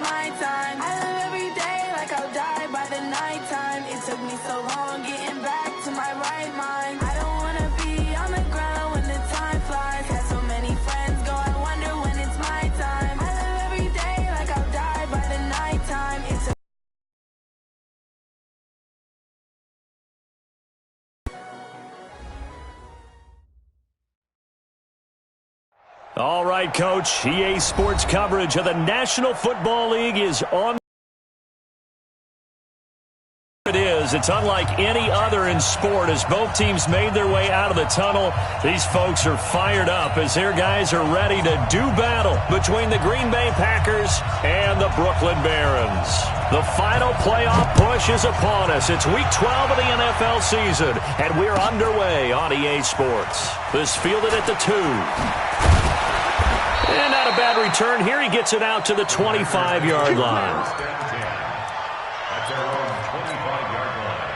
my time. I live every day like I'll die by the nighttime. It took me so long getting back to my right mind. I don't wanna be on the ground when the time flies. Had so many friends go, I wonder when it's my time. I live every day like I'll die by the nighttime. It's All right, Coach. EA Sports coverage of the National Football League is on. It is. It's unlike any other in sport as both teams made their way out of the tunnel. These folks are fired up as their guys are ready to do battle between the Green Bay Packers and the Brooklyn Barons. The final playoff push is upon us. It's Week 12 of the NFL season, and we're underway on EA Sports. This fielded at the 2. And not a bad return here. He gets it out to the 25-yard line. That's our own 25-yard line.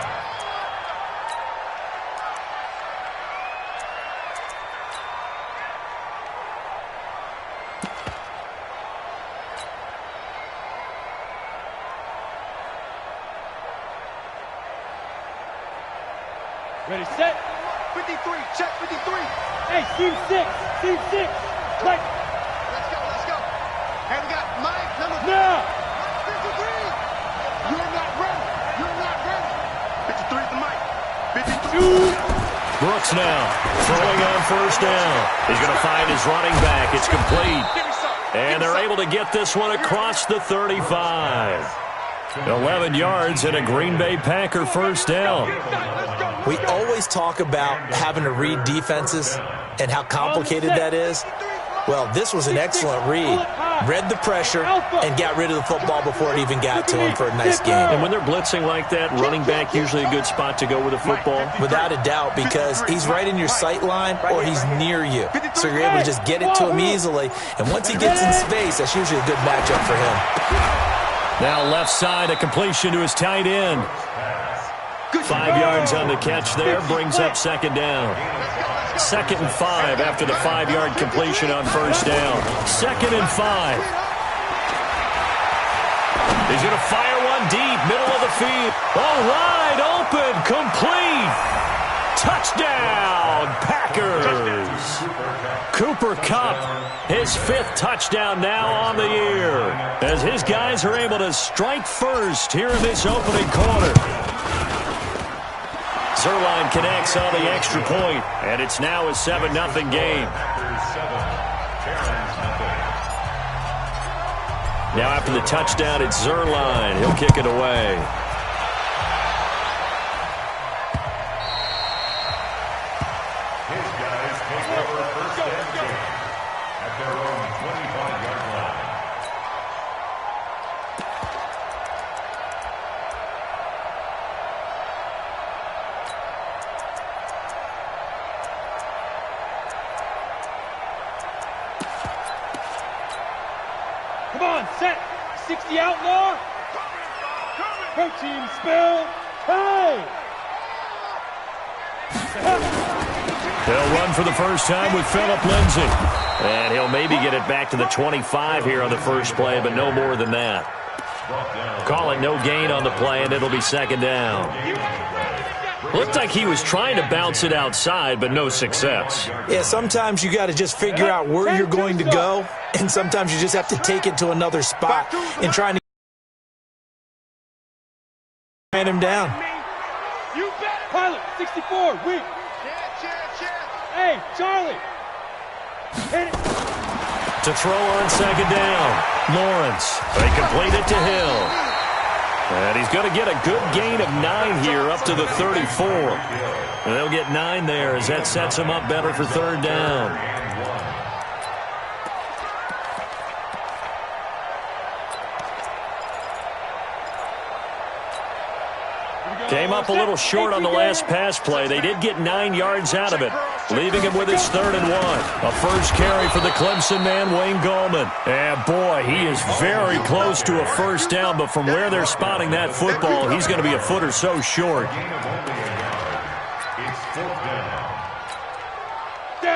Ready, set. 53, check 53. Hey, team 6, team 6. Right. Let's go. Hey, we got Mike, number 4. Now. 53. You're not ready. 53 is the Mike. 52. Brooks now throwing on first down. He's going to find his running back. It's complete. And they're able to get this one across the 35. 11 yards and a Green Bay Packer first down. We always talk about having to read defenses and how complicated that is. Well, this was an excellent read. Read the pressure and got rid of the football before it even got to him for a nice game. And when they're blitzing like that, running back usually a good spot to go with the football? Without a doubt, because he's right in your sight line or he's near you. So you're able to just get it to him easily. And once he gets in space, that's usually a good matchup for him. Now left side, a completion to his tight end. 5 yards on the catch there, brings up second down. 2nd and 5 after the 5-yard completion on first down. 2nd and 5. He's going to fire one deep, middle of the field. Oh, wide open, complete. Touchdown, Packers. Cooper Kupp, his 5th touchdown now on the year, as his guys are able to strike first here in this opening quarter. Zerline connects on the extra point, and it's now a 7-0 game. Now after the touchdown, it's Zerline. He'll kick it away. His guys take over first and 10 at their own 25-yard line. Come on, set. 60 outlaw. Pro team spill. Hey! He'll run for the first time with Phillip Lindsay. And he'll maybe get it back to the 25 here on the first play, but no more than that. Call it no gain on the play, and it'll be second down. Looked like he was trying to bounce it outside, but no success. Yeah, sometimes you got to just figure out where you're going to go, and sometimes you just have to take it to another spot and trying to man him down. You bet. Pilot, 64, weak. Hey, Charlie. Hit it. To throw on second down, Lawrence. They complete it to Hill. And he's going to get a good gain of 9 here up to the 34. And they'll get 9 there as that sets him up better for third down. Came up a little short on the last pass play. They did get 9 yards out of it, leaving him with his 3rd and 1. A first carry for the Clemson man, Wayne Gallman. And, boy, he is very close to a first down, but from where they're spotting that football, he's going to be a foot or so short. It's 4th down.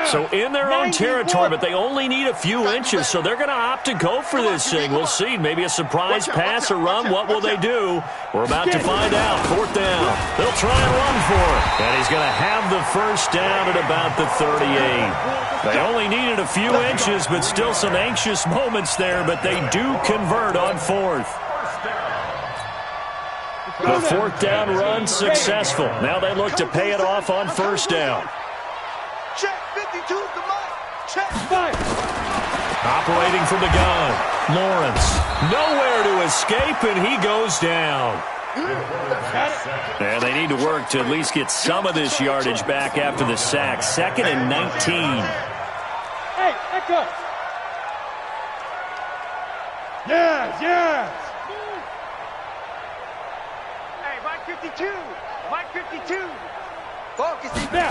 So in their own territory, but they only need a few inches, so they're going to opt to go for this thing. We'll see. Maybe a surprise pass or run. What will they do? We're about to find out. 4th down. They'll try and run for it. And he's going to have the first down at about the 38. They only needed a few inches, but still some anxious moments there, but they do convert on 4th. The 4th down run successful. Now they look to pay it off on 1st down. Check 52's the mark. Check 5. Operating from the gun. Lawrence. Nowhere to escape, and he goes down. And they need to work to at least get some of this yardage back after the sack. 2nd and 19. Hey, echo. Yes. Hey, Mike 52. Mike 52. Focus now.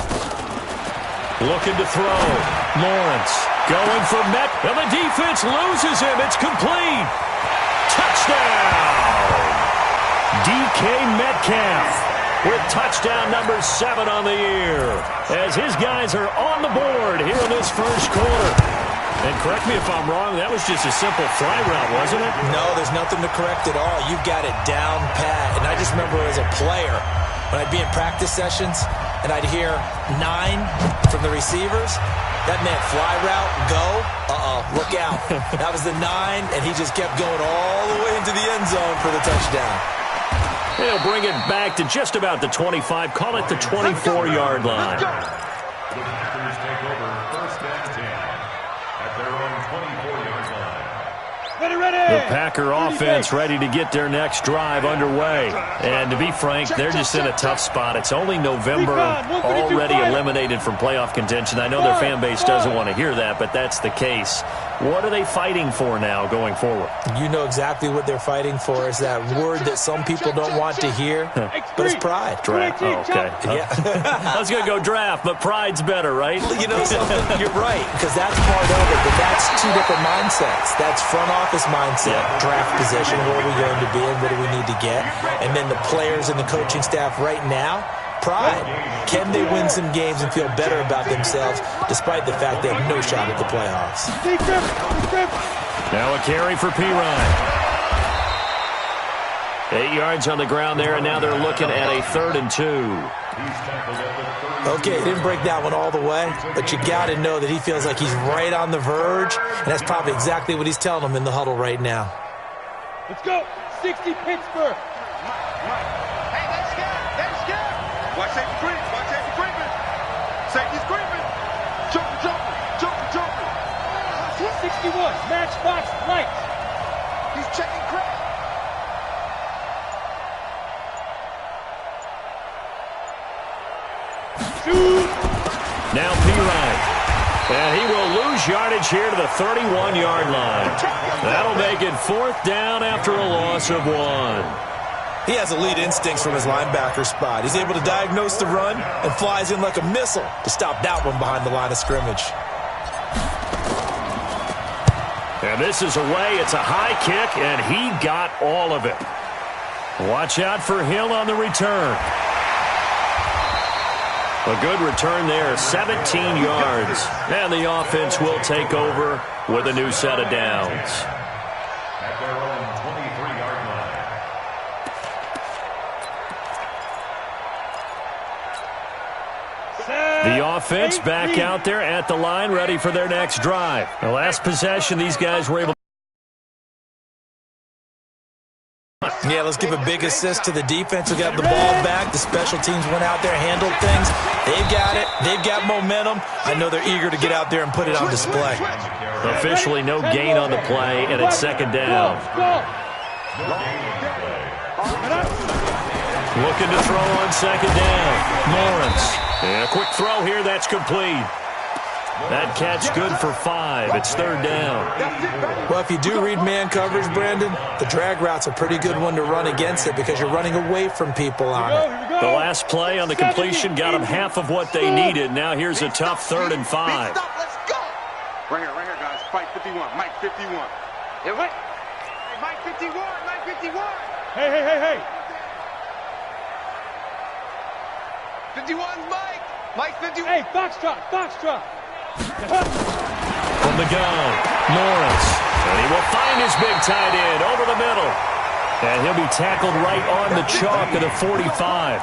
Looking to throw. Lawrence going for Met. And the defense loses him. It's complete. Touchdown. DK Metcalf with touchdown number 7 on the year as his guys are on the board here in this first quarter. And correct me if I'm wrong, that was just a simple fly route, wasn't it? No, there's nothing to correct at all. You've got it down pat. And I just remember as a player, when I'd be in practice sessions and I'd hear 9 from the receivers, that meant fly route, go, look out. That was the 9, and he just kept going all the way into the end zone for the touchdown. They'll bring it back to just about the 25, call it the 24-yard line. The Packers take over 1st and 10 at their own 24-yard line. The Packer offense ready to get their next drive underway. And to be frank, they're just in a tough spot. It's only November, already eliminated from playoff contention. I know their fan base doesn't want to hear that, but that's the case. What are they fighting for now going forward? You know exactly what they're fighting for. Is that word that some people don't want to hear, but it's pride. Draft. Oh, okay. Yeah. I was going to go draft, but pride's better, right? You know something? You're right, because that's part of it, but that's 2 different mindsets. That's front office mindset, draft position, where are we going to be and what do we need to get? And then the players and the coaching staff right now, pride. Can they win some games and feel better about themselves despite the fact they have no shot at the playoffs? Now a carry for Pirine. 8 yards on the ground there, and now they're looking at a 3rd and 2. Okay, he didn't break that one all the way, but you got to know that he feels like he's right on the verge, and that's probably exactly what he's telling them in the huddle right now. Let's go. 60 Pittsburgh. Hey, let's go. Watch safety creep. Watch safety creeping. Safety's creeping. Jumping. 61. Matchbox light. He's checking crap. Now Pirine. And he will lose yardage here to the 31-yard line. That'll make it 4th down after a loss of 1. He has elite instincts from his linebacker spot. He's able to diagnose the run and flies in like a missile to stop that one behind the line of scrimmage. And this is away. It's a high kick, and he got all of it. Watch out for Hill on the return. A good return there, 17 yards. And the offense will take over with a new set of downs. At their own 23-yard line. The offense back out there at the line, ready for their next drive. The last possession, these guys were able to... Yeah, let's give a big assist to the defense who got the ball back. The special teams went out there, handled things. They've got it. They've got momentum. I know they're eager to get out there and put it on display. Officially no gain on the play, and it's 2nd down. Looking to throw on 2nd down. Lawrence. And a quick throw here, that's complete. That catch good for 5. It's 3rd down. Well, if you do read man coverage, Brandon, the drag route's a pretty good one to run against it because you're running away from people on it. The last play on the completion got them half of what they needed. Now here's a tough 3rd and 5. Let's go. Right here, guys. Fight 51. Mike 51. Yeah, what? Hey, Mike 51. Mike 51. Hey. 51's Mike. Mike 51. Hey, Foxtrot. From the gun, Lawrence. And he will find his big tight end over the middle. And he'll be tackled right on the chalk of the 45.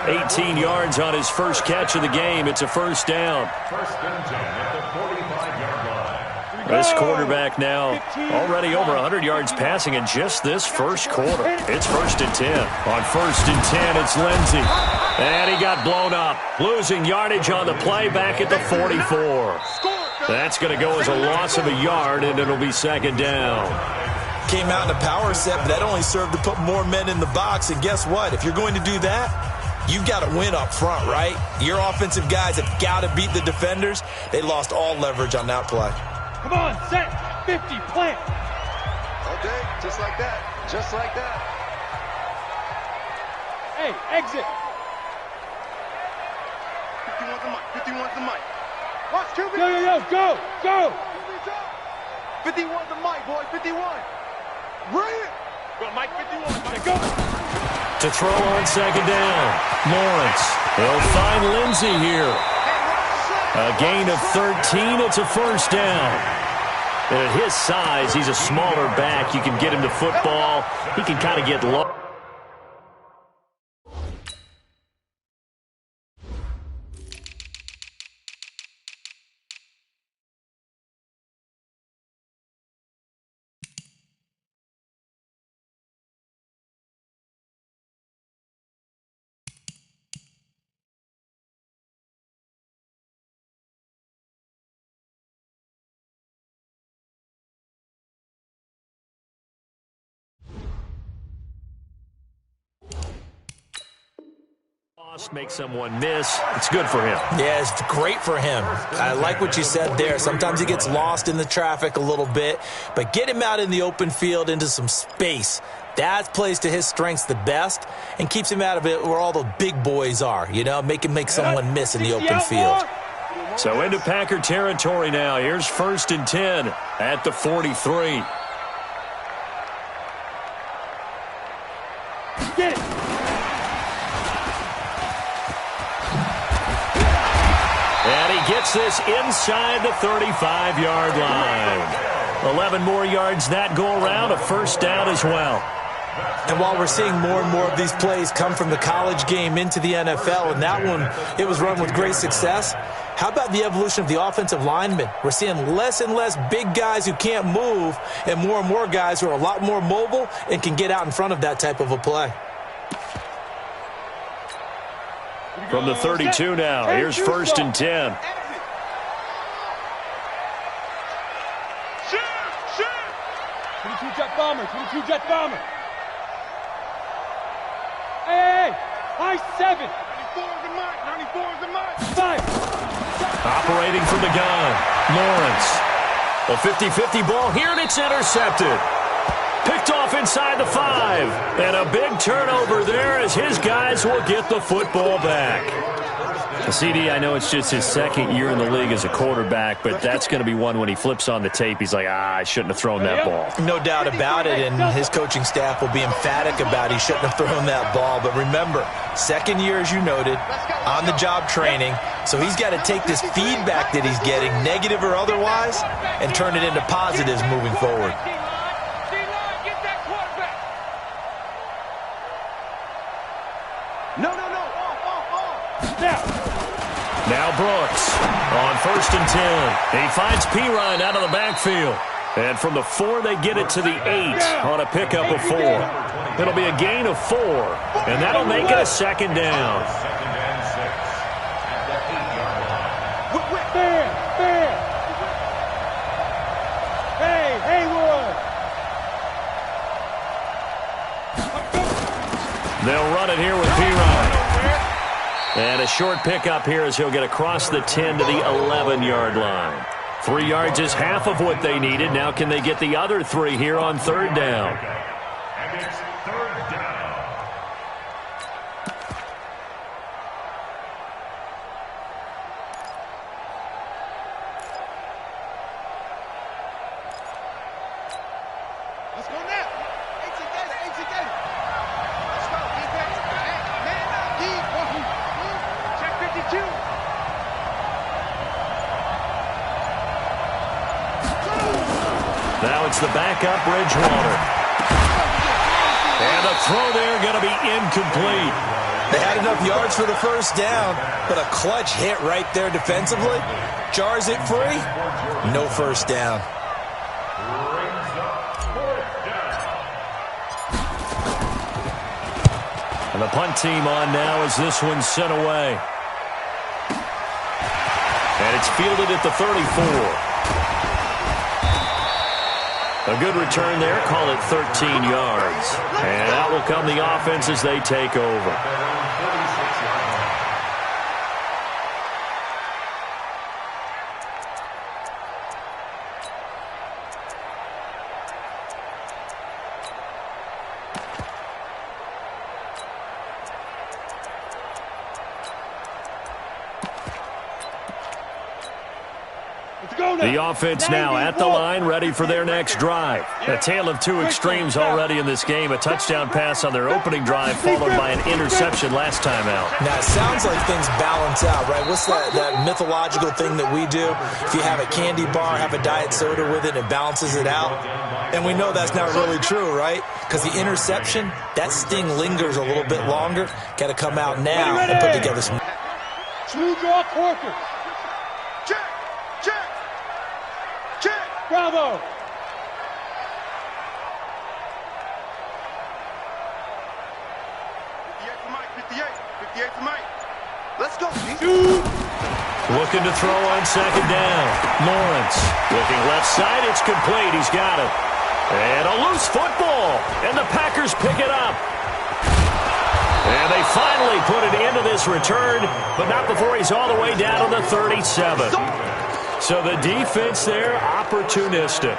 18 yards on his first catch of the game. It's a first down. First and 10 at the 45-yard line. This quarterback now already over 100 yards passing in just this first quarter. It's first and 10. On first and 10, it's Lindsey. And he got blown up, losing yardage on the play back at the 44. That's going to go as a loss of a yard, and it'll be second down. Came out in a power set, but that only served to put more men in the box. And guess what? If you're going to do that, you've got to win up front, right? Your offensive guys have got to beat the defenders. They lost all leverage on that play. Come on, set, 50, plant. Okay, just like that. Just like that. Hey, exit. 51's the mic. 51's the mic. Watch, QB. Yo, go, go. 51's the mic, boy. 51. Bring it. Go, Mike, 51. Mike. Go. To throw on second down, Lawrence. They'll find Lindsey here. A gain of 13. It's a first down. And at his size, he's a smaller back. You can get him to football. He can kind of get low. Make someone miss. It's good for him. Yeah, it's great for him. I like what you said there. Sometimes he gets lost in the traffic a little bit, but get him out in the open field into some space. That plays to his strengths the best and keeps him out of it where all the big boys are, you know, make someone miss in the open field. So into Packer territory now. Here's first and 10 at the 43. Get it. And he gets this inside the 35-yard line. 11 more yards that go around, a first down as well. And while we're seeing more and more of these plays come from the college game into the NFL, and that one, it was run with great success, how about the evolution of the offensive linemen? We're seeing less and less big guys who can't move and more guys who are a lot more mobile and can get out in front of that type of a play. From the 32 now, here's first and 10. Shoot! 22 jet bomber, 22 jet bomber. Hey, high 7. 94's the mic. 94's the mic. 5. Operating from the gun, Lawrence. A 50-50 ball here, and it's intercepted. Picked off inside the 5. And a big turnover there as his guys will get the football back. CD, I know it's just his second year in the league as a quarterback, but that's going to be one when he flips on the tape. He's like, I shouldn't have thrown that ball. No doubt about it, and his coaching staff will be emphatic about he shouldn't have thrown that ball. But remember, second year, as you noted, on-the-job training, so he's got to take this feedback that he's getting, negative or otherwise, and turn it into positives moving forward. No. Now Brooks on first and 10. He finds Pirine out of the backfield. And from the 4, they get it to the 8 on a pickup of 4. It'll be a gain of 4, and that'll make it a second down. Second and 6 at the 8-yard line. Fair. Hey, Haywood. They'll run it here with Pirine. And a short pickup here as he'll get across the 10 to the 11-yard line. 3 yards is half of what they needed. Now can they get the other 3 here on third down? And it's third down. Let's go now. Let's go, defense. Man up, deep. Check 52. Now it's the backup Bridgewater. And the throw there going to be incomplete. They had enough yards for the first down, but a clutch hit right there defensively. Jars it free. No first down. And the punt team on now as this one's sent away. And it's fielded at the 34. A good return there. Call it 13 yards. And out will come the offense as they take over. The offense now at the line, ready for their next drive. A tale of two extremes already in this game. A touchdown pass on their opening drive, followed by an interception last time out. Now, it sounds like things balance out, right? What's that mythological thing that we do? If you have a candy bar, have a diet soda with it, it balances it out. And we know that's not really true, right? Because the interception, that sting lingers a little bit longer. Got to come out now and put together some. Smooth draw, Corker. Check, check, check. Bravo. 58 for Mike. Let's go. Looking to throw on second down. Lawrence looking left side. It's complete. He's got it. And a loose football. And the Packers pick it up. And they finally put it into this return, but not before he's all the way down to the 37. So the defense there, opportunistic.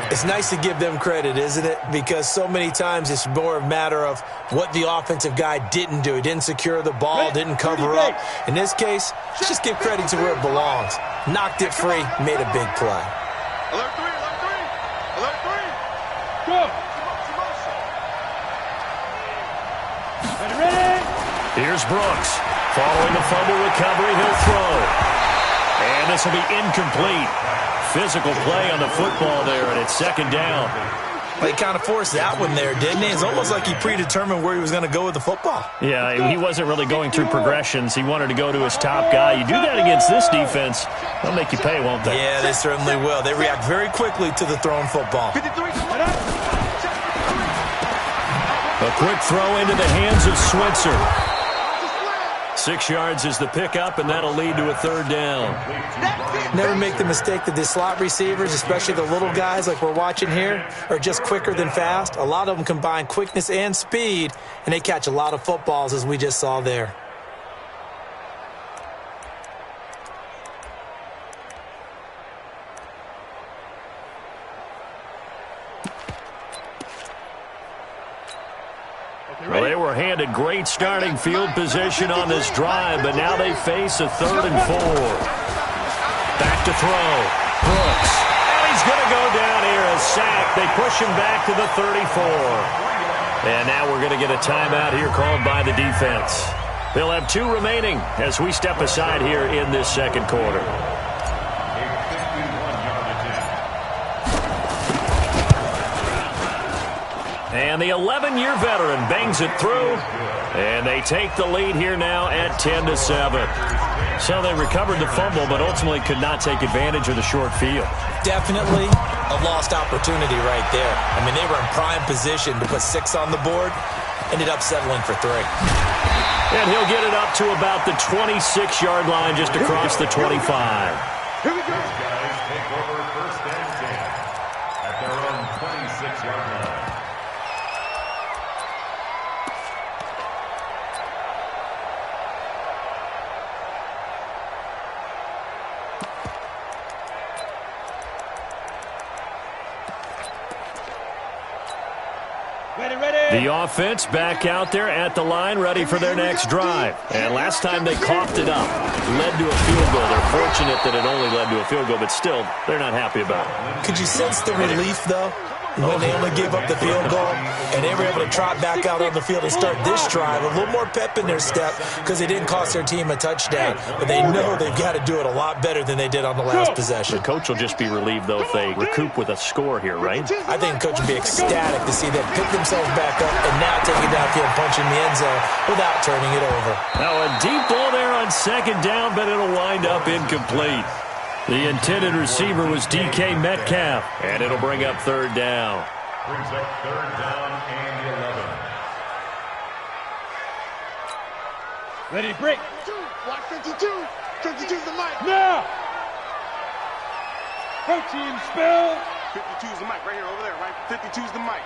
It's nice to give them credit, isn't it? Because so many times it's more a matter of what the offensive guy didn't do. He didn't secure the ball, didn't cover up. In this case, just give credit to where it belongs. Knocked it free, made a big play. Alert 3, alert 3, alert 3. Go. Ready? Here's Brooks. Following the fumble recovery, he'll throw. And this will be incomplete. Physical play on the football there, and it's second down. Well, he kind of forced that one there, didn't he? It's almost like he predetermined where he was going to go with the football. Yeah, he wasn't really going through progressions. He wanted to go to his top guy. You do that against this defense, they'll make you pay, won't they? Yeah, they certainly will. They react very quickly to the thrown football. 53. A quick throw into the hands of Switzer. 6 yards is the pickup, and that'll lead to a third down. Never make the mistake that the slot receivers, especially the little guys like we're watching here, are just quicker than fast. A lot of them combine quickness and speed, and they catch a lot of footballs, as we just saw there. Well, they were handed great starting field position on this drive, but now they face a 3rd and 4. Back to throw. Brooks. And he's going to go down here, a sack. They push him back to the 34. And now we're going to get a timeout here called by the defense. They'll have 2 remaining as we step aside here in this second quarter. And the 11-year veteran bangs it through, and they take the lead here now at 10-7. So they recovered the fumble, but ultimately could not take advantage of the short field. Definitely a lost opportunity right there. I mean, they were in prime position to put 6 on the board, ended up settling for 3. And he'll get it up to about the 26-yard line just across the 25. Here we go. Guys take over 1st and 10 at their own 26-yard line. The offense back out there at the line, ready for their next drive. And last time they coughed it up, led to a field goal. They're fortunate that it only led to a field goal, but still, they're not happy about it. Could you sense the relief, though? when they only gave up the field goal, and they were able to trot back out on the field and start this drive a little more pep in their step because they didn't cost their team a touchdown. But they know they've got to do it a lot better than they did on the last possession. The coach will just be relieved, though, if they recoup with a score here, right? I think the coach will be ecstatic to see them pick themselves back up and now take it downfield and punch in the end zone without turning it over. Now a deep ball there on second down, but it'll wind up incomplete. The intended receiver was DK Metcalf, and it'll bring up third down. Brings up third down and 11. Ready to break. Watch 52. 52's the mic. Now. Protein spill. 52's the mic right here, over there, right? 52's the mic.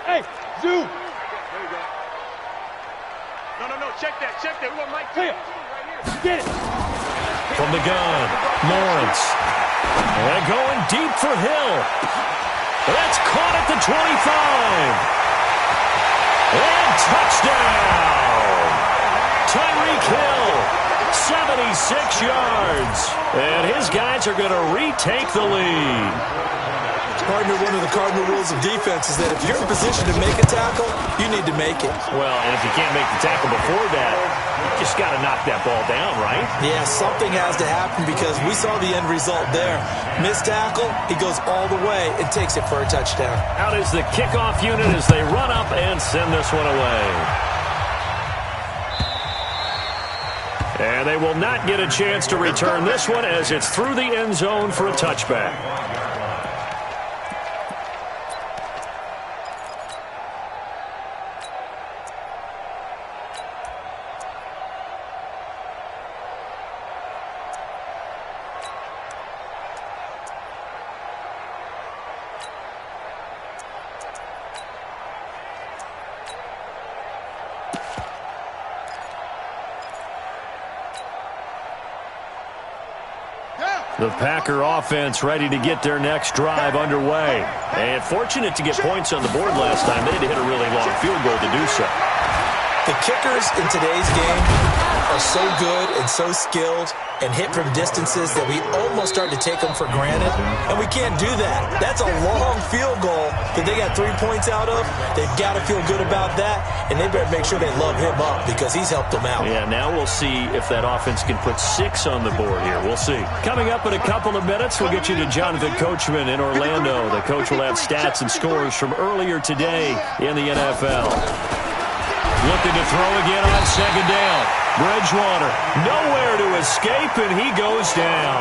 Hey, Zoo. There you go. No, check that. We want Mike. Clear. Get it. From the gun, Lawrence. And going deep for Hill. That's caught at the 25. And touchdown. Tyreek Hill, 76 yards. And his guys are going to retake the lead. Partner, one of the cardinal rules of defense is that if you're in position to make a tackle, you need to make it. Well, and if you can't make the tackle before that, you just got to knock that ball down, right? Yeah, something has to happen because we saw the end result there. Missed tackle, he goes all the way and takes it for a touchdown. Out is the kickoff unit as they run up and send this one away. And they will not get a chance to return this one as it's through the end zone for a touchback. The Packer offense ready to get their next drive underway. And fortunate to get points on the board last time. They had to hit a really long field goal to do so. The kickers in today's game are so good and so skilled and hit from distances that we almost start to take them for granted. And we can't do that. That's a long field goal that they got 3 points out of. They've got to feel good about that, and they better make sure they love him up because he's helped them out. Yeah, now we'll see if that offense can put 6 on the board here. We'll see. Coming up in a couple of minutes, we'll get you to Jonathan Coachman in Orlando. The coach will have stats and scores from earlier today in the NFL. Looking to throw again on second down. Bridgewater, nowhere to escape, and he goes down.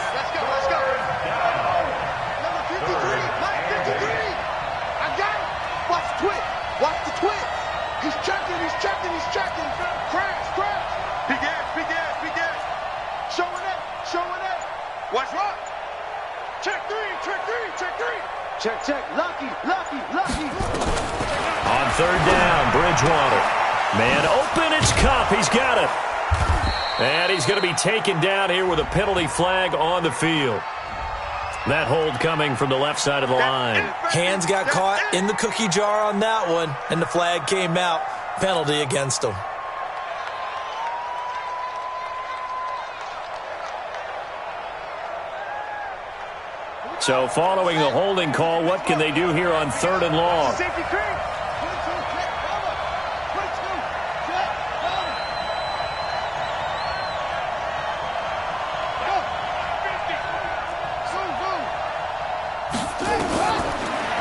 Let's go. Number 53, Mike 53. I got it. Watch the twist. He's checking. Crash. Big ass. Showing up. Watch right. Check three. Check. Lucky. On third down, Bridgewater. Man open, it's Cup. He's got it. And he's going to be taken down here with a penalty flag on the field. That hold coming from the left side of the line. Hands got caught in the cookie jar on that one, and the flag came out. Penalty against him. So following the holding call, what can they do here on third and long? Safety cream.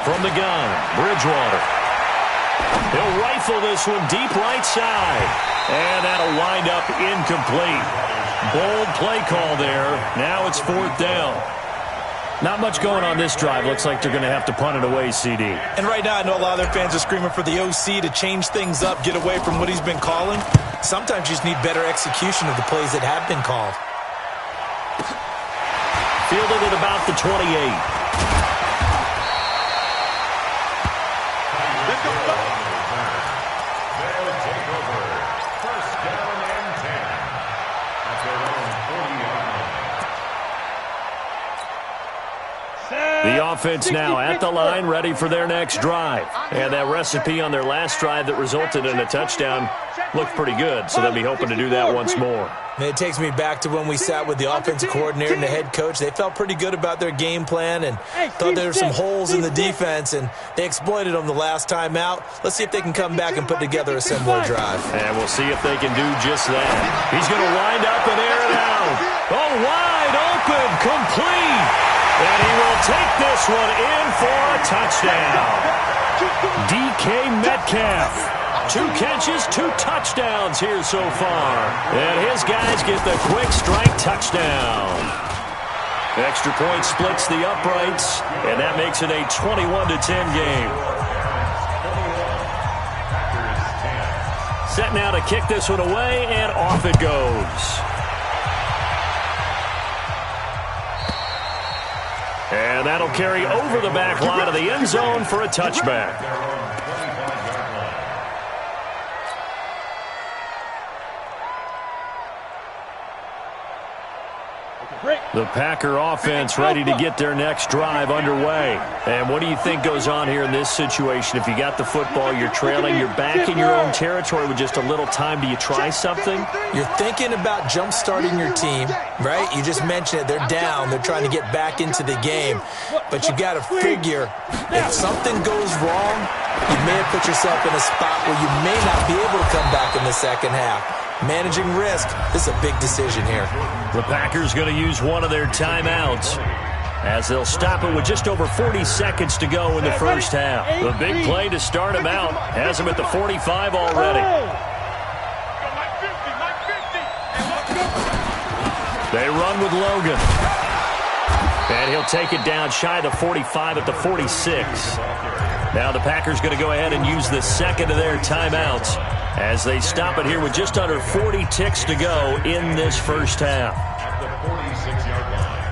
From the gun, Bridgewater. He'll rifle this one deep right side. And that'll wind up incomplete. Bold play call there. Now it's fourth down. Not much going on this drive. Looks like they're going to have to punt it away, CD. And right now I know a lot of their fans are screaming for the OC to change things up, get away from what he's been calling. Sometimes you just need better execution of the plays that have been called. Fielded at about the 28. The offense now at the line, ready for their next drive. And that recipe on their last drive that resulted in a touchdown looked pretty good, so they'll be hoping to do that once more. And it takes me back to when we sat with the offensive coordinator and the head coach. They felt pretty good about their game plan and thought there were some holes in the defense, and they exploited them the last time out. Let's see if they can come back and put together a similar drive. And we'll see if they can do just that. He's going to wind up and air it out. Oh, wide open, complete. And he will take this one in for a touchdown. DK Metcalf. 2 catches, 2 touchdowns here so far. And his guys get the quick strike touchdown. Extra point splits the uprights, and that makes it a 21-10 game. Set now to kick this one away, and off it goes. And that'll carry over the back line of the end zone for a touchback. The Packer offense ready to get their next drive underway. And what do you think goes on here in this situation? If you got the football, you're trailing, you're back in your own territory with just a little time. Do you try something? You're thinking about jump-starting your team, right? You just mentioned it. They're down. They're trying to get back into the game. But you got to figure, if something goes wrong, you may have put yourself in a spot where you may not be able to come back in the second half. Managing risk, this is a big decision here. The Packers going to use one of their timeouts as they'll stop it with just over 40 seconds to go in the first half. The big play to start him out has him at the 45 already. They run with Logan. And he'll take it down shy of the 45 at the 46. Now the Packers going to go ahead and use the second of their timeouts as they stop it here with just under 40 ticks to go in this first half. At the 46-yard line.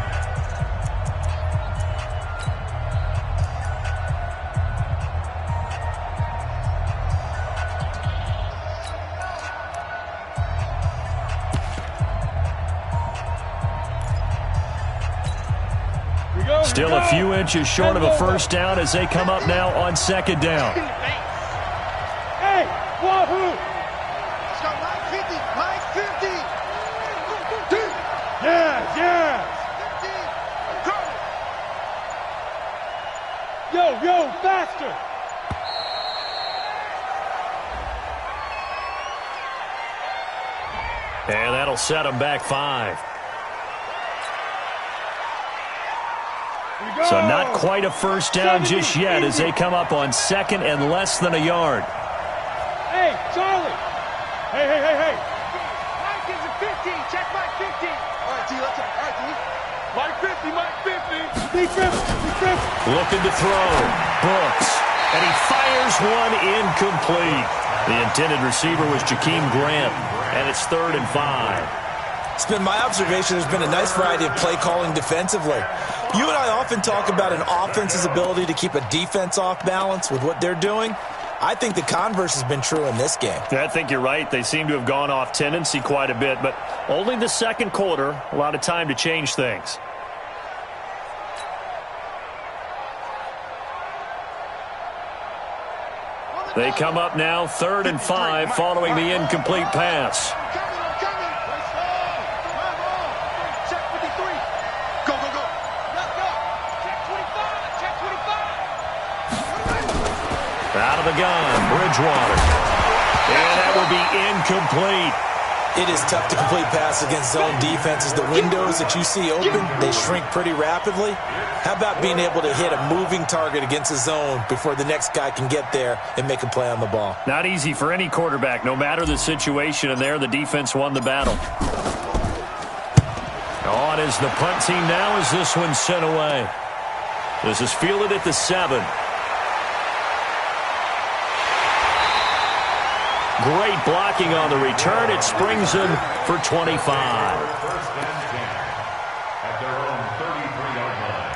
Still a few inches short of a first down as they come up now on second down. Hey, wahoo! Let's go, line 50, line 50. Yeah, yeah. 50. Yo, faster. And that'll set them back 5. So not quite a first down just yet as they come up on second and less than a yard. Hey, Charlie. Hey. Mike is a 50. Check Mike 50. All right, T, let's go. All right, T. Mike 50. Big trip. Looking to throw. Brooks. And he fires one incomplete. The intended receiver was Jakeem Grant. And it's 3rd and 5. It's been my observation there's been a nice variety of play calling defensively. You and I often talk about an offense's ability to keep a defense off balance with what they're doing. I think the converse has been true in this game. I think you're right. They seem to have gone off tendency quite a bit, but only the second quarter, a lot of time to change things. They come up now 3rd and 5 following the incomplete pass. Out of the gun, Bridgewater. And that will be incomplete. It is tough to complete passes against zone defenses. The windows that you see open, they shrink pretty rapidly. How about being able to hit a moving target against a zone before the next guy can get there and make a play on the ball? Not easy for any quarterback, no matter the situation, and there the defense won the battle. On is the punt team now as this one's sent away. This is fielded at the 7. Great blocking on the return. It springs him for 25. First and 10 at their own 33-yard line.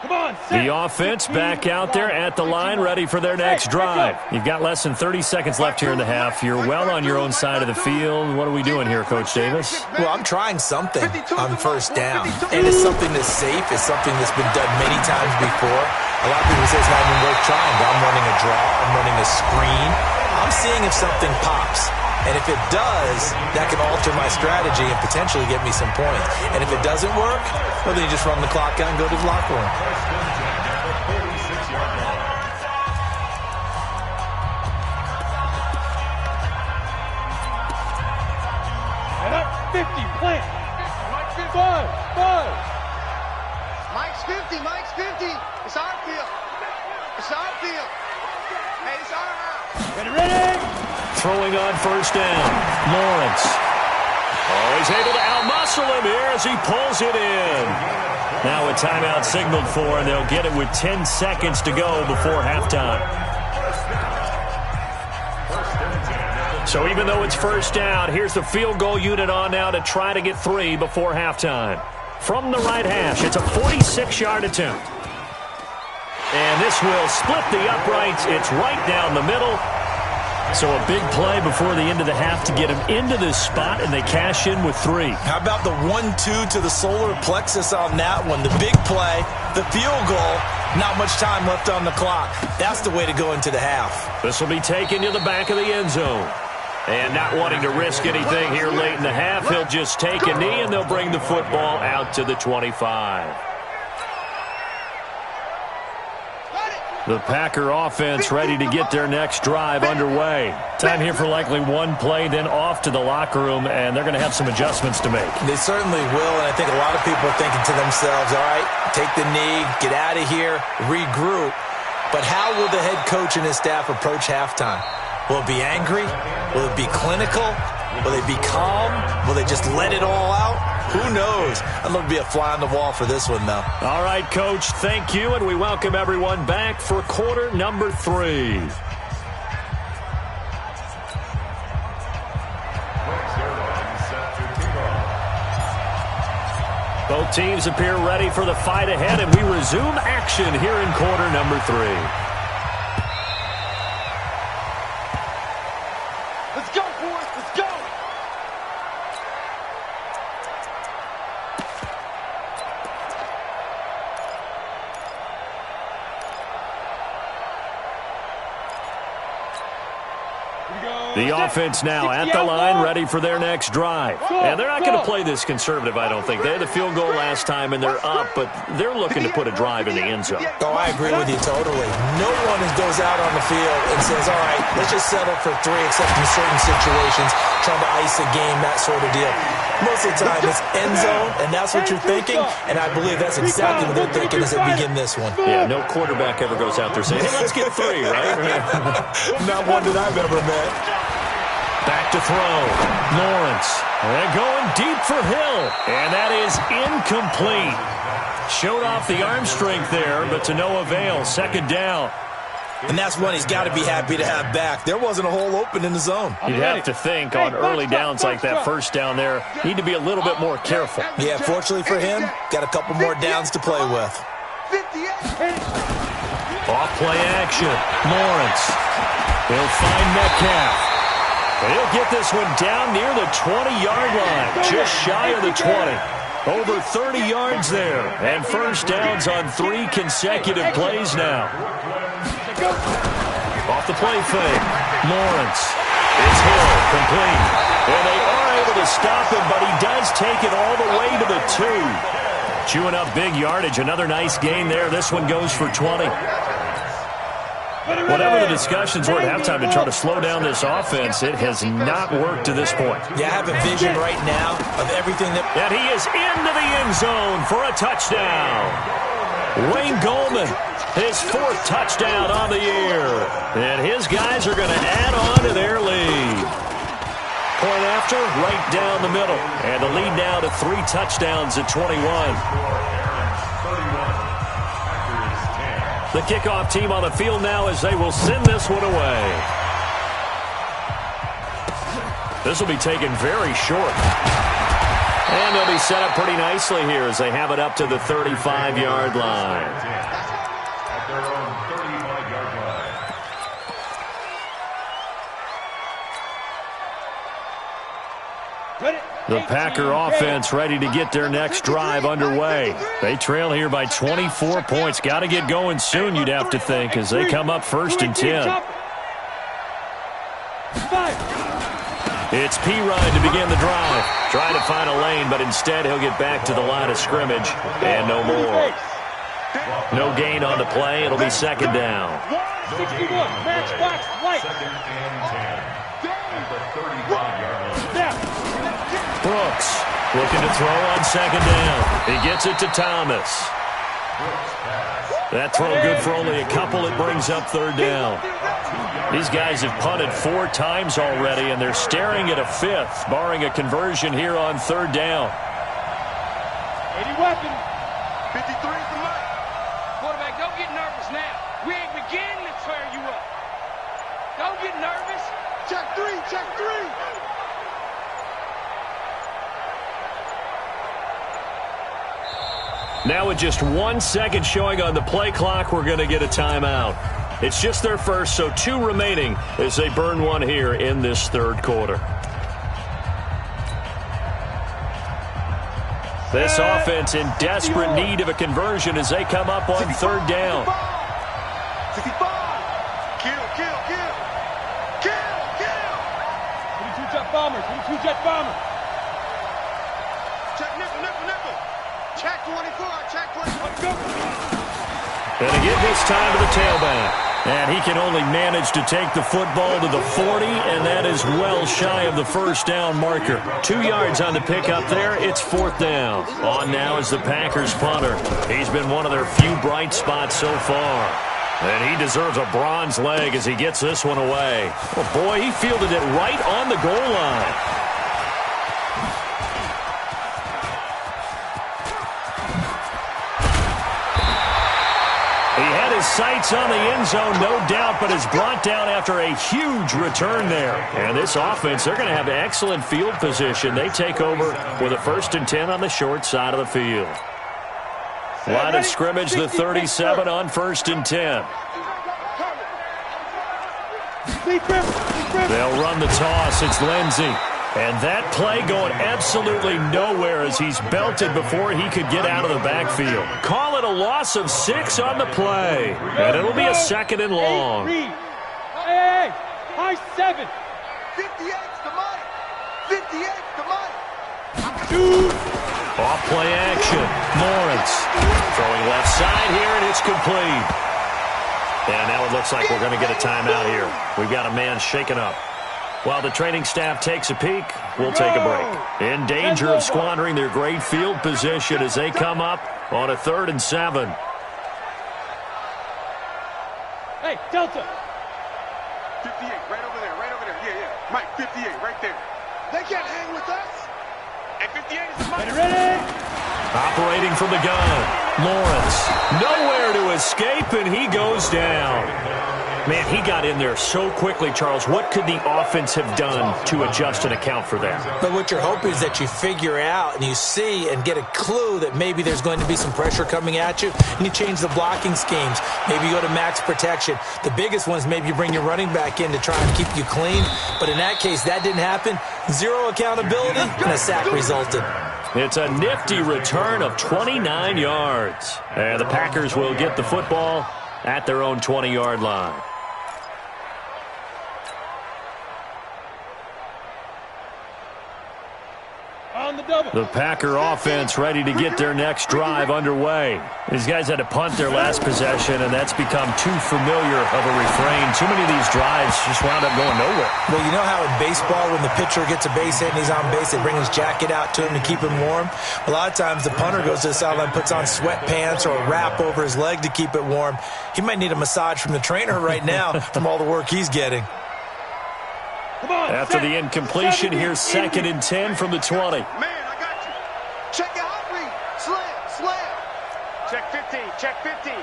Come on, The offense back out there at the line, ready for their next drive. You've got less than 30 seconds left here in the half. You're well on your own side of the field. What are we doing here, Coach Davis? Well, I'm trying something on first down, and it's something that's safe. It's something that's been done many times before. A lot of people say it's not even worth trying, but I'm running a draw. I'm running a screen. I'm seeing if something pops. And if it does, that can alter my strategy and potentially get me some points. And if it doesn't work, well, then you just run the clock out and go to the locker room. And up 50, plant. Five. Mike's 50, Mike's 50. It's our field. It's our field. Hey, it's our house. Ready? Throwing on first down. Lawrence. Oh, he's able to outmuscle him here as he pulls it in. Now a timeout signaled for, and they'll get it with 10 seconds to go before halftime. So even though it's first down, here's the field goal unit on now to try to get 3 before halftime. From the right hash, it's a 46-yard attempt. And this will split the uprights. It's right down the middle. So a big play before the end of the half to get him into this spot, and they cash in with 3. How about the 1-2 to the solar plexus on that one? The big play, the field goal, not much time left on the clock. That's the way to go into the half. This will be taken to the back of the end zone. And not wanting to risk anything here late in the half, he'll just take a knee, and they'll bring the football out to the 25. The Packer offense ready to get their next drive underway. Time here for likely one play, then off to the locker room, and they're going to have some adjustments to make. They certainly will, and I think a lot of people are thinking to themselves, all right, take the knee, get out of here, regroup. But how will the head coach and his staff approach halftime? Will it be angry? Will it be clinical? Will they be calm? Will they just let it all out? Who knows? I'd love to be a fly on the wall for this one, though. All right, Coach, thank you, and we welcome everyone back for quarter number 3. Both teams appear ready for the fight ahead, and we resume action here in quarter number 3. Let's go, boys. Let's go. The offense now at the line, ready for their next drive. And they're not going to play this conservative, I don't think. They had the field goal last time, and they're up, but they're looking to put a drive in the end zone. Oh, I agree with you totally. No one goes out on the field and says, all right, let's just settle for 3, except in certain situations, trying to ice a game, that sort of deal. Most of the time, it's end zone, and that's what you're thinking, and I believe that's exactly what they're thinking as they begin this one. Yeah, no quarterback ever goes out there saying, hey, let's get 3, right? Not one that I've ever met. Back to throw. Lawrence. And going deep for Hill. And that is incomplete. Showed off the arm strength there, but to no avail. Second down. And that's one he's got to be happy to have back. There wasn't a hole open in the zone. You'd have to think on early downs like that first down there, need to be a little bit more careful. Yeah, fortunately for him, got a couple more downs to play with. Off play action. Lawrence. He'll find Metcalf. He'll get this one down near the 20-yard line, just shy of the 20. Over 30 yards there, and first downs on 3 consecutive plays now. Off the play fake, Lawrence. It's Hill, complete. And they are able to stop him, but he does take it all the way to the 2. Chewing up big yardage, another nice gain there. This one goes for 20. Whatever the discussions were at halftime to try to slow down this offense, it has not worked to this point. Yeah, I have a vision right now of everything that... And he is into the end zone for a touchdown. Wayne Goldman, his 4th touchdown on the year. And his guys are going to add on to their lead. Point after, right down the middle. And the lead now to 3 touchdowns at 21. The kickoff team on the field now as they will send this one away. This will be taken very short. And they'll be set up pretty nicely here as they have it up to the 35-yard line. The Packer offense ready to get their next drive underway. They trail here by 24 points. Got to get going soon, you'd have to think, as they come up 1st and 10. It's Pirine to begin the drive. Trying to find a lane, but instead he'll get back to the line of scrimmage and no more. No gain on the play. It'll be 2nd down. 61, match box, right. 2nd and 10 at the 35-yard line. Brooks looking to throw on 2nd down. He gets it to Thomas. That throw good for only a couple. It brings up 3rd down. These guys have punted 4 times already, and they're staring at a 5th, barring a conversion here on 3rd down. 80 weapon. 53 for Mike. Quarterback, don't get nervous now. We ain't beginning to tear you up. Don't get nervous. Check 3, check 3. Now with just 1 second showing on the play clock, we're going to get a timeout. It's just their first, so 2 remaining as they burn one here in this 3rd quarter. This offense in desperate need of a conversion as they come up on 3rd down. 65. Kill, kill, kill. Kill, kill. 22 jet bomber, 22 jet bomber. Check nickel, nickel, nickel. Check 24, check 24. And again this time to the tailback. And he can only manage to take the football to the 40, and that is well shy of the 1st down marker. 2 yards on the pickup there. It's 4th down. On now is the Packers punter. He's been one of their few bright spots so far. And he deserves a bronze leg as he gets this one away. Oh boy, he fielded it right on the goal line. He had his sights on the end zone, no doubt, but is brought down after a huge return there. And this offense, they're going to have excellent field position. They take over with a 1st and 10 on the short side of the field. Line of scrimmage, the 37 on 1st and 10. They'll run the toss. It's Lindsey. And that play going absolutely nowhere as he's belted before he could get out of the backfield. Call it a loss of 6 on the play. And it'll be a 2nd and long. Hey, high 7. 58's the Mike. 58's the Mike. Off play action. Lawrence throwing left side here, and it's complete. And now it looks like we're going to get a timeout here. We've got a man shaken up. While the training staff takes a peek, we'll take a break. In danger of squandering their great field position as they come up on a 3rd and 7. Hey, Delta. 58, right over there, right over there. Yeah, yeah. Mike, 58, right there. They can't hang with us. And 58 is the Mike. Ready? Operating from the gun. Lawrence, nowhere to escape, and he goes down. Man, he got in there so quickly, Charles. What could the offense have done to adjust and account for that? But what you're hoping is that you figure out and you see and get a clue that maybe there's going to be some pressure coming at you, and you change the blocking schemes. Maybe you go to max protection. The biggest one is maybe you bring your running back in to try and keep you clean. But in that case, that didn't happen. 0 accountability, and a sack resulted. It's a nifty return of 29 yards. And the Packers will get the football at their own 20-yard line. The Packer offense ready to get their next drive underway. These guys had to punt their last possession, and that's become too familiar of a refrain. Too many of these drives just wound up going nowhere. Well, you know how in baseball, when the pitcher gets a base hit and he's on base, they bring his jacket out to him to keep him warm? A lot of times the punter goes to the sideline, puts on sweatpants or a wrap over his leg to keep it warm. He might need a massage from the trainer right now from all the work he's getting. After the incompletion, here's 2nd and 10 from the 20. Man, I got you. Check your hot read. Slam, slam. Check 15, check 15.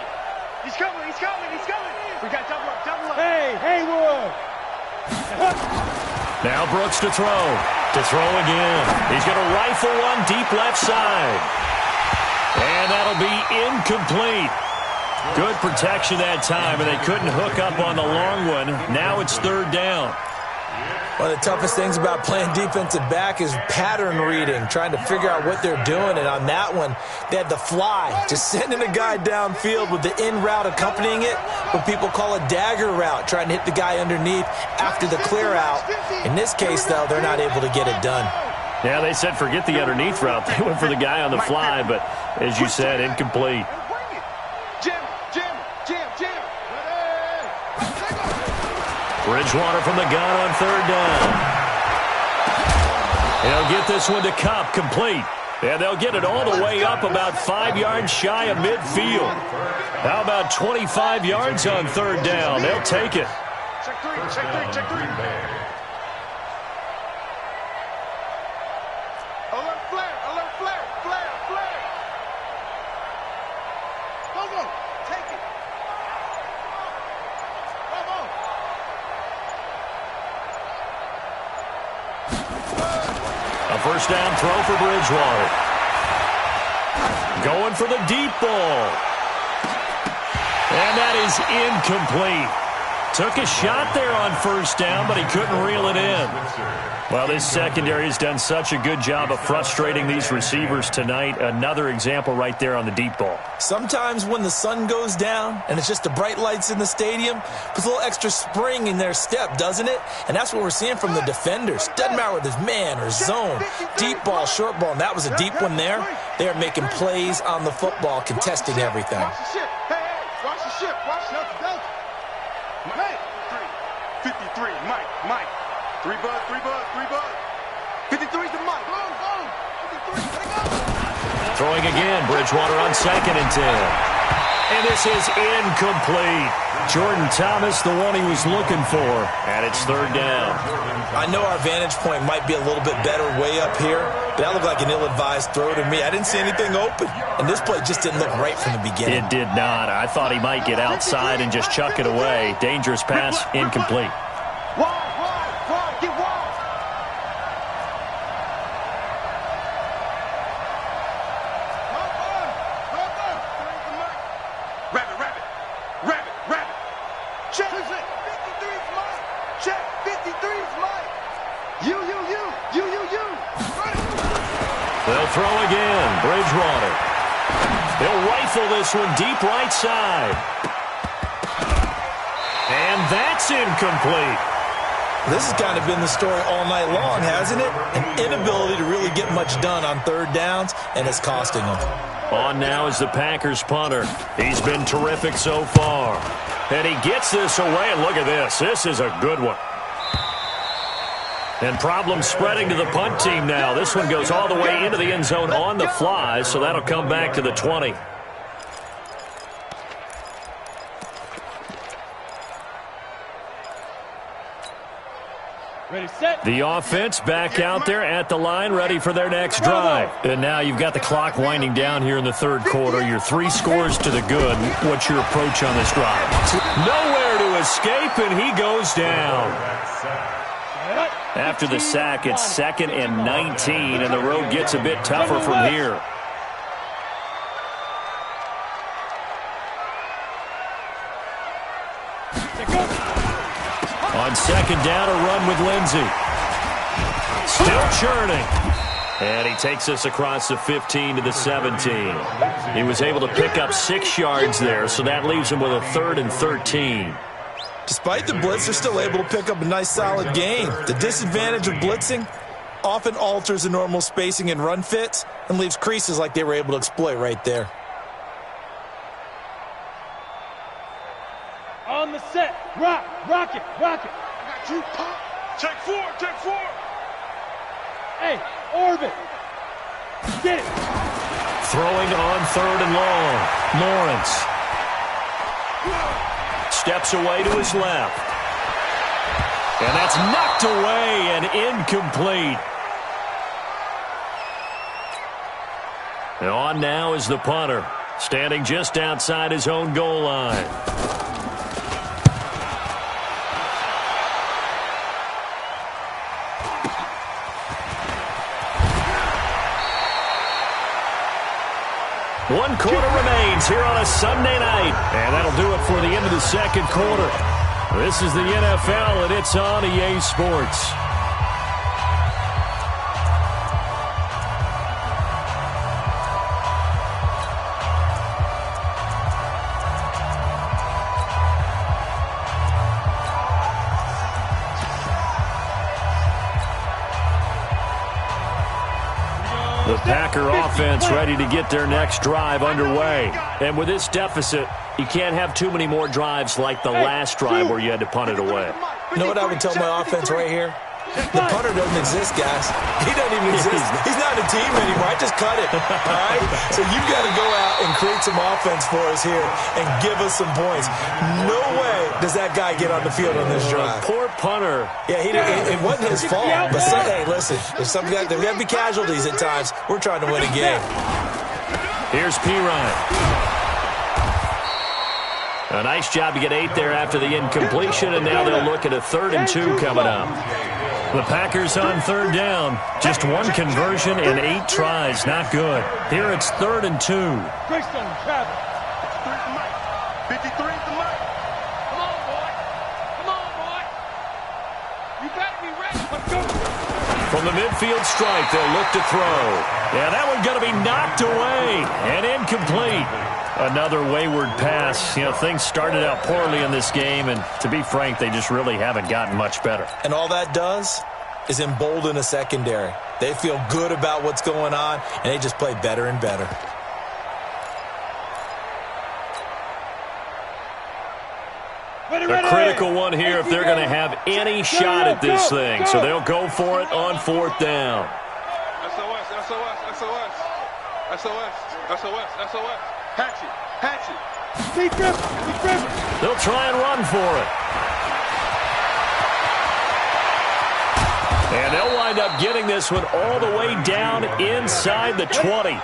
He's coming, he's coming, he's coming. We got double up, double up. Hey, Haywood. Now Brooks to throw. To throw again. He's going to rifle one deep left side. And that'll be incomplete. Good protection that time, and they couldn't hook up on the long one. Now it's 3rd down. One of the toughest things about playing defensive back is pattern reading, trying to figure out what they're doing. And on that one, they had the fly, just sending a guy downfield with the in route accompanying it, what people call a dagger route, trying to hit the guy underneath after the clear out. In this case, though, they're not able to get it done. Yeah, they said forget the underneath route. They went for the guy on the fly, but as you said, incomplete. Bridgewater from the gun on third down. He'll get this one to Cup, complete. And they'll get it all the way up about 5 yards shy of midfield. How about 25 yards on third down? They'll take it. Check three, check three, check three. Alert flare, alert flare, flare, flare. Come on, take it. Come on. A first down throw for Bridgewater. Going for the deep ball. And that is incomplete. Took a shot there on first down, but he couldn't reel it in. Well, this secondary has done such a good job of frustrating these receivers tonight. Another example right there on the deep ball. Sometimes when the sun goes down and it's just the bright lights in the stadium, puts a little extra spring in their step, doesn't it? And that's what we're seeing from the defenders. Doesn't matter whether it's man or zone, deep ball, short ball, and that was a deep one there. They are making plays on the football, contesting everything. Watch the ship. Hey, hey, watch the ship. Watch the ship. Hey, 53, Mike. 3 bud. 53's the Mike. Go. 53, take go. Throwing again, Bridgewater on 2nd and 10. And this is incomplete. Jordan Thomas, the one he was looking for. And it's third down. I know our vantage point might be a little bit better way up here, but that looked like an ill-advised throw to me. I didn't see anything open, and this play just didn't look right from the beginning. It did not. I thought he might get outside and just chuck it away. Dangerous pass, incomplete. Wide, get wide. Rabbit. Check. 53's Mike. Check. 53's Mike. You. They'll throw again. Bridgewater. They'll rifle this one deep right side. And that's incomplete. This has kind of been the story all night long, hasn't it? An inability to really get much done on third downs, and it's costing them. On now is the Packers punter. He's been terrific so far. And he gets this away, and look at this. This is a good one. And problems spreading to the punt team now. This one goes all the way into the end zone on the fly, so that'll come back to the 20. Ready, set. The offense back out there at the line, ready for their next drive. And now you've got the clock winding down here in the third quarter. You're 3 scores to the good. What's your approach on this drive? Nowhere to escape, and he goes down. After the sack, it's 2nd and 19, and the road gets a bit tougher from here. On 2nd down, a run with Lindsey. Still churning. And he takes us across the 15 to the 17. He was able to pick up 6 yards there, so that leaves him with a 3rd and 13. Despite the blitz, they're still able to pick up a nice, solid gain. The disadvantage of blitzing often alters the normal spacing and run fits and leaves creases like they were able to exploit right there. On the set. Rock it. I got you, pop. Check 4. Hey, orbit. Get it. Throwing on 3rd and long. Lawrence. Steps away to his left. And that's knocked away and incomplete. And on now is the punter, standing just outside his own goal line. One quarter remains here on a Sunday night. And that'll do it for the end of the second quarter. This is the NFL, and it's on EA Sports. The Packer offense ready to get their next drive underway. And with this deficit, you can't have too many more drives like the last drive where you had to punt it away. You know what I would tell my offense right here? The punter doesn't exist, guys. He doesn't even exist. He's not a team anymore. I just cut it, all right? So you've got to go out and create some offense for us here and give us some points. No way does that guy get on the field on this drive. Poor punter. Yeah, it wasn't his fault. But hey, listen, there's got to be casualties at times. We're trying to win a game. Here's Pirine. A nice job to get 8 there after the incompletion, and now they'll look at a 3rd and 2 coming up. The Packers on 3rd down. Just 1 conversion and 8 tries. Not good. Here it's 3rd and 2. Greystone, Travis. 53 is the mic. Come on, boy. Come on, boy. You better be ready. Let's go. From the midfield strike, they'll look to throw. Yeah, that one's going to be knocked away and incomplete. Another wayward pass. You know, things started out poorly in this game, and to be frank, they just really haven't gotten much better. And all that does is embolden a secondary. They feel good about what's going on, and they just play better and better. A critical one here if they're going to have any shot at this thing. So they'll go for it on 4th down. SOS, SOS, SOS. SOS, SOS, SOS. Hatchet, hatchet. Deep grip, deep grip. They'll try and run for it. And they'll wind up getting this one all the way down inside the 20.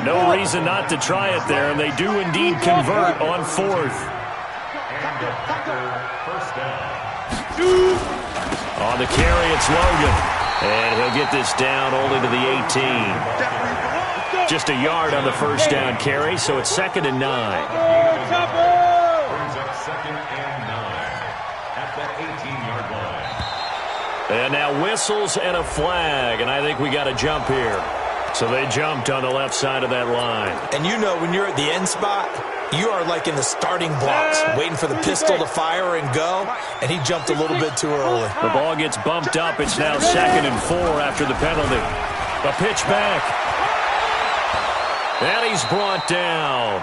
No reason not to try it there, and they do indeed convert on 4th. First down. On the carry, it's Logan. And he'll get this down only to the 18. Just a yard on the first down carry, so it's 2nd and 9. Brings up 2nd and 9 at the 18-yard line. And now whistles and a flag, and I think we got a jump here. So they jumped on the left side of that line. And you know when you're at the end spot, you are like in the starting blocks, waiting for the pistol to fire and go, and he jumped a little bit too early. The ball gets bumped up. It's now 2nd and 4 after the penalty. A pitch back. And he's brought down.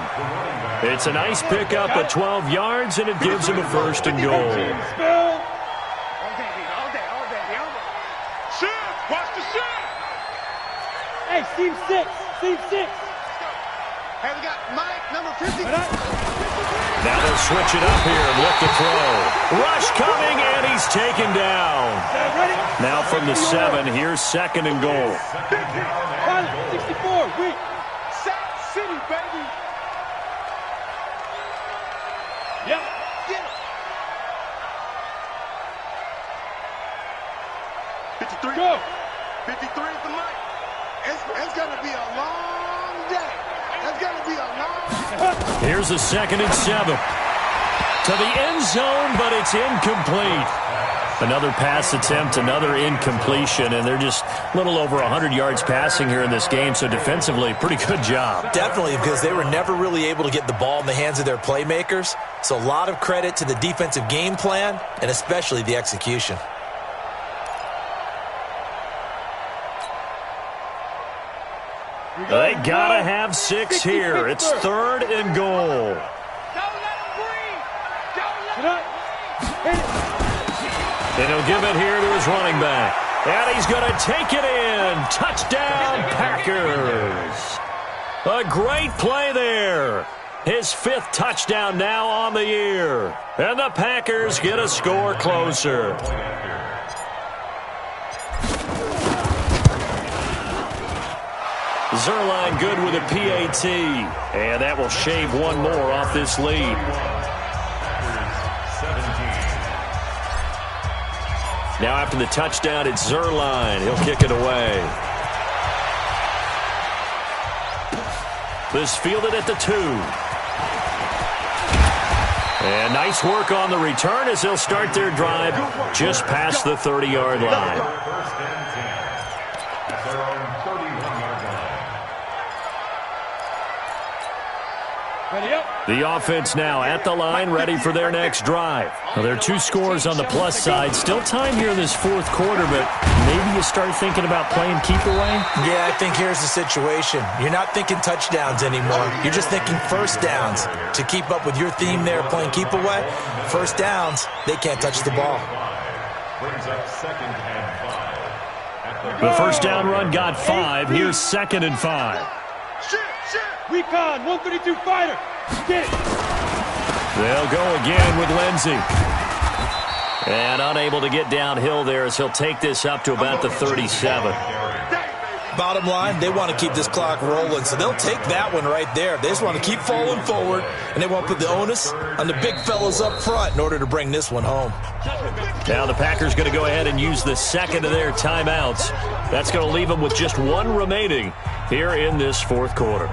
It's a nice pickup of 12 yards, and it gives him a 1st and goal. All day. Shift, watch the shift. Hey, Team 6, Team 6. Hey, we got Mike, number 50. Now they'll switch it up here and look to throw. Rush coming, and he's taken down. Now from the 7, here's 2nd and goal. 64, weak. Sack City, baby. Yep. Get it. 53. Go. 53 is the mic. It's going to be a long day. It's going to be a long day. Here's a 2nd and 7. To the end zone, but it's incomplete. Another pass attempt, another incompletion, and they're just a little over 100 yards passing here in this game, so defensively, pretty good job. Definitely, because they were never really able to get the ball in the hands of their playmakers. So a lot of credit to the defensive game plan, and especially the execution. They gotta have 6 here. It's 3rd and goal. Don't let him breathe. Don't let him breathe. And he'll give it here to his running back. And he's going to take it in. Touchdown, Packers. A great play there. His 5th touchdown now on the year. And the Packers get a score closer. Zerline good with a PAT. And that will shave one more off this lead. Now after the touchdown, it's Zerline. He'll kick it away. This fielded at the 2. And nice work on the return as they'll start their drive just past the 30-yard line. First and 10 at their own 31-yard line. Ready up. The offense now at the line, ready for their next drive. Well, there are 2 scores on the plus side. Still time here in this fourth quarter, but maybe you start thinking about playing keep away? Yeah, I think here's the situation. You're not thinking touchdowns anymore. You're just thinking first downs. To keep up with your theme there, playing keep away, first downs, they can't touch the ball. Brings up 2nd and 5. The first down run got 5. Here's 2nd and 5. Recon, 132 fighter. Get it. They'll go again with Lindsey. And unable to get downhill there as he'll take this up to about the 37. Bottom line, they want to keep this clock rolling, so they'll take that one right there. They just want to keep falling forward, and they want to put the onus on the big fellas up front in order to bring this one home. Now the Packers going to go ahead and use the second of their timeouts. That's going to leave them with just 1 remaining here in this fourth quarter.